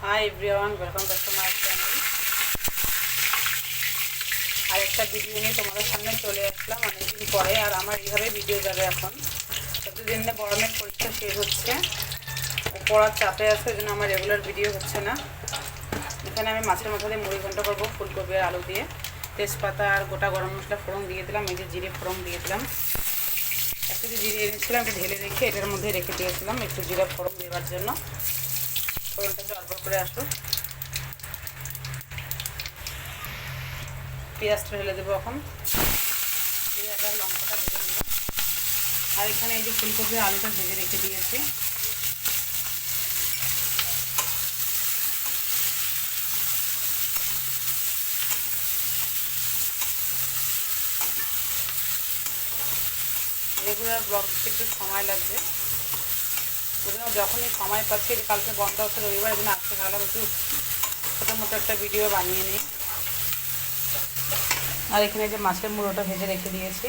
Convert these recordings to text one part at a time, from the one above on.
Hi everyone welcome back to my channel. আরেকটা video নিয়ে তোমাদের সামনে চলে আসলাম অনেকদিন পরে। আর আমার এইভাবে ভিডিও যাবে এখন, প্রতিদিন না গরমের পরীক্ষা শেষ হচ্ছে, পড়ার চাপে আছে, ওই জন্য আমার রেগুলার ভিডিও হচ্ছে না। এখানে আমি মাছের মাথা দিয়ে মুড়ি ঘন্ট করবো ফুলকপি আর আলু দিয়ে। তেজপাতা আর গোটা গরম মশলা ফোড়ন দিয়ে দিলাম, এই যে জিরে ফোড়ন দিয়ে দিলাম। একটু যে জিরে এনেছিলাম একটু ঢেলে রেখে এটার মধ্যে রেখে দিয়েছিলাম একটু জিরে ফোড়ন দেওয়ার জন্য। ফোড়নটা একটু অল্প করে আসুক। পেঁয়াজটা ঢেলে দেবো এখন, পেঁয়াজ আর লঙ্কাটা ভেজে নেব। আর এখানে এই যে ফুলকপি আলুটা ভেজে রেখে দিয়েছি। রেগুলার ব্লগ দিতে একটু সময় লাগবে, ওই জন্য যখনই সময় পাচ্ছি, কালকে বন্ধ হচ্ছে রবিবার, এই জন্য আজকে ভাবলাম একটু ছোটো মোটো একটা ভিডিও বানিয়ে নিই। আর এখানে যে মাছের মুড়োটা ভেজে রেখে দিয়েছি,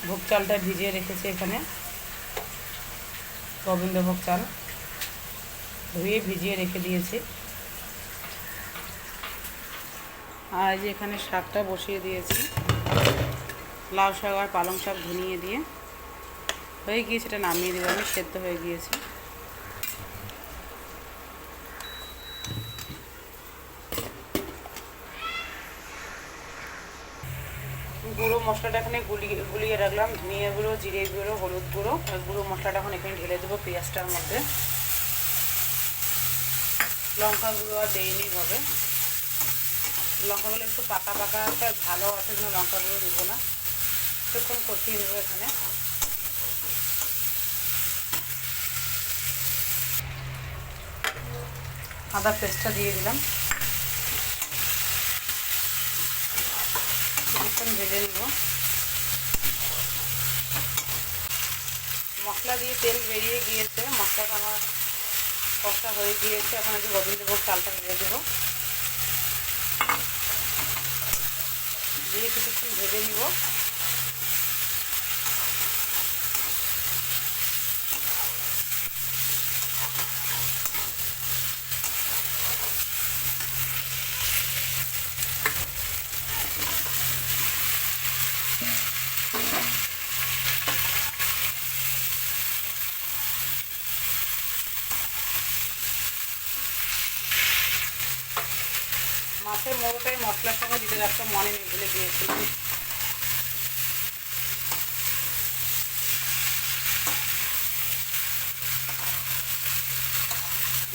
ভোগ চালটা ভিজিয়ে রেখেছি এখানে, গোবিন্দভোগ চাল ধুয়ে ভিজিয়ে রেখে দিয়েছি। আর যে এখানে শাকটা বসিয়ে দিয়েছি, লাউ শাক আর পালং শাক ধুনিয়ে দিয়ে হয়ে গিয়েছে, এটা নামিয়ে দেবো আমি, সেদ্ধ হয়ে গিয়েছে। গুঁড়ো মশলাটা এখানে গুলিয়ে রাখলাম, ধনিয়া গুঁড়ো, জিরে গুঁড়ো, হলুদ গুঁড়ো। গুঁড়ো মশলাটা এখন এখানে ঢেলে দেবো পেঁয়াজটার মধ্যে। লঙ্কা গুঁড়ো আর দেয়নি হবে, লঙ্কাগুলো একটু পাকা পাকা একটা ভালো আছে, জন্য লঙ্কা গুঁড়ো দেবো না, কিছুক্ষণ কষিয়ে নেবো এখানে। আদা পেস্টটা দিয়ে দিলাম, কিছুক্ষণ ভেজে নেব। মশলা দিয়ে তেল বেরিয়ে গিয়েছে, মশলাটা আমার কষা হয়ে গিয়েছে। এখন একটু গোবিন্দভোগ চালটা ভেজে দেবো, দিয়ে কিছুক্ষণ ভেজে নিব। মাছের মোড়োটাই মশলার সঙ্গে দিতে রাখতে মনে নেই, ভুলে গিয়েছিলাম।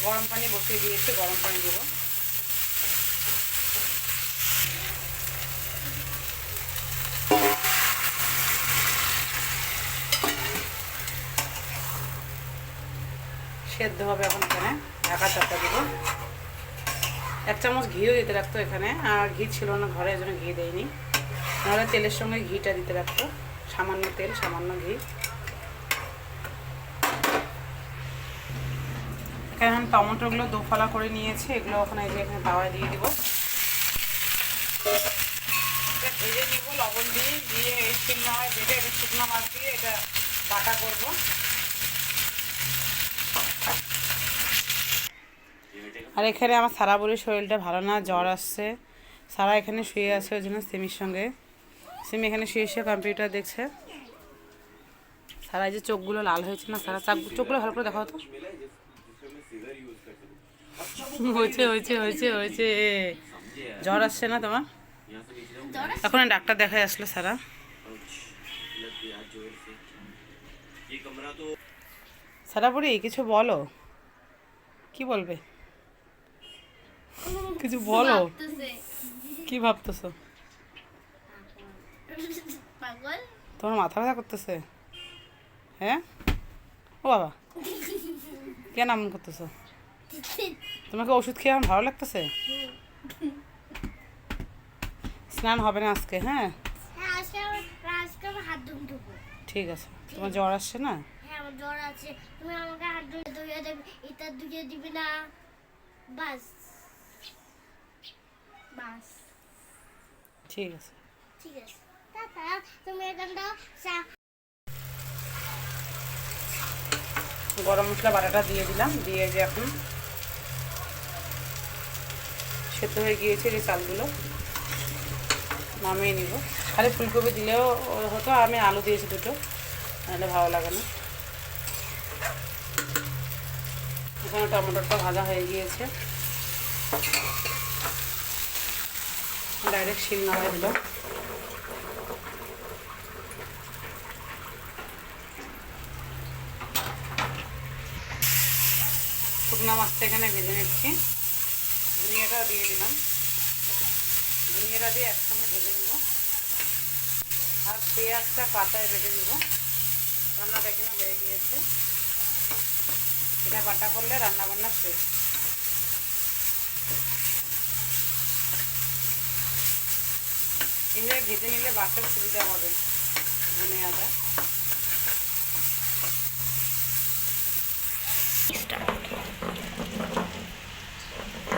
গরম পানি বসিয়ে দিয়েছি, গরম পানি দেবো। সেদ্ধ হবে এখন, এখানে ঢাকা চাপা দেবো। 1 চামচ ঘিও দিতে রাখতো এখানে, আর ঘি ছিল না ঘরে, এই জন্য ঘি দেয়নি, নাহলে তেলের সঙ্গে ঘিটা দিতে রাখতো। সামান্য তেল সামান্য ঘি। এখানে টমেটোগুলো দোফালা করে নিয়েছি, এগুলো ওখানে এখানে তাওয়ায় দিয়ে দিব, ভেজে নিব লবণ দিয়ে দিয়ে স্টিম না হয় ভেজে এটা শুকনো মাছ দিয়ে এটা বাটা করব। আর এখানে আমার সারা বলে শরীরটা ভালো না, জ্বর আসছে। সারা এখানে শুয়ে আছে, ওই জন্য সিমির সঙ্গে, সিমি এখানে শুয়ে শুয়ে কম্পিউটার দেখছে। সারা যে চোখগুলো লাল হয়েছে না, সারা চোখগুলো ভালো করে দেখাও তো। হয়েছে হয়েছে হয়েছে হয়েছে, জ্বর আসছে না তোমার? এখন ডাক্তার দেখায় আসলো সারা। সারা বুড়ি কিছু বলো, কি বলবে? কিছু বলো, কি ভাবতেছো? তোমার মাথা ব্যথা করতেছে? হ্যাঁ ও বাবা, কেন এমন করতেছো? তোমাকে ওষুধ খেয়ে আমার ভালো লাগতেছে? স্নান হবে না আজকে? হ্যাঁ ঠিক আছে। তোমার জ্বর আসছে না? হ্যাঁ আমার জ্বর আছে, তুমি আমাকে হাত ধুয়ে দেবে, এটা ধুয়ে দিবি না, বাস বাস। ঠিক আছে ঠিক আছে, টাটা। তুমি এখানটা গরম মশলা বাটাটা দিয়ে দিলাম, দিয়ে যে এখন সেদ্ধ হয়ে গিয়েছে যে চালগুলো, নামিয়ে নিব। খালি ফুলকপি দিলেও হতো, আমি আলু দিয়েছি দুটো, নাহলে ভালো লাগে না। এখানে টমেটোটা ভাজা হয়ে গিয়েছে, ডাইরেক্ট শিল নামাই দিল। শুকনো মাছটা এখানে ভেজে নিচ্ছি, ধনিয়াটা দিয়ে দিলাম, ধনিয়াটা দিয়ে একসঙ্গে ভেজে নিব। আর পেঁয়াজটা পাতায় বেটে নিব। রান্নাটা এখানে হয়ে গিয়েছে, এটা বাটা করলে রান্নাবান্না শেষ। এভাবে ভেজে নিলে বাটতে সুবিধা হবে ধনিয়াটা।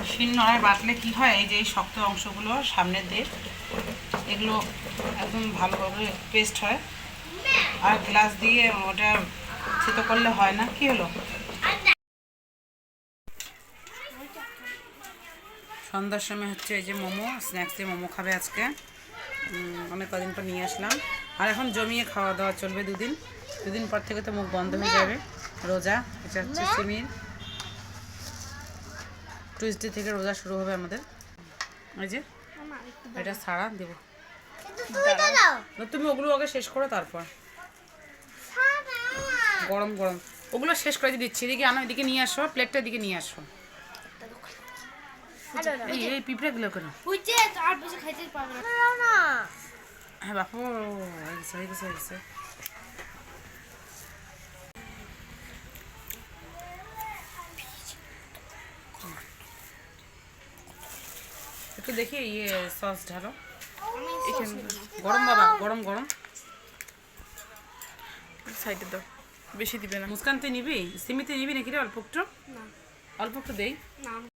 শিল নোড়ায় বাটলে কি হয়, এই যে এই শক্ত অংশগুলো সামনের দিক, এগুলো একদম ভালোভাবে পেস্ট হয়। আর গ্লাস দিয়ে ওটা থেতো করলে হয় না। কি হলো? সন্ধ্যার সময় হচ্ছে এই যে মোমো, স্ন্যাক্স দিয়ে মোমো খাবে আজকে। অনেক কদিন পর নিয়ে আসলাম। আর এখন জমিয়ে খাওয়া দাওয়া চলবে দুদিন পর থেকে তো মুখ বন্ধ হয়ে যাবে, রোজা। এটা হচ্ছে সিমির, টুইসডে থেকে রোজা শুরু হবে আমাদের। এই যে এটা ছাড়া দেবো, তুমি ওগুলো আগে শেষ করো, তারপর গরম গরম ওগুলো শেষ করে দিচ্ছি। এদিকে আনো, এদিকে নিয়ে আসো, প্লেটটা এদিকে নিয়ে আসো। এই পিঁপড়েগুলো কেন? হ্যাঁ বাপু, হয়ে গেছে। একটু দেখি সস ঢালো গরম, বাবা গরম। সাইডে দাও, বেশি দিবে না। মুস্কান তুই নিবি? সিমিতে নিবি নাকি রে? অল্প একটু দেই।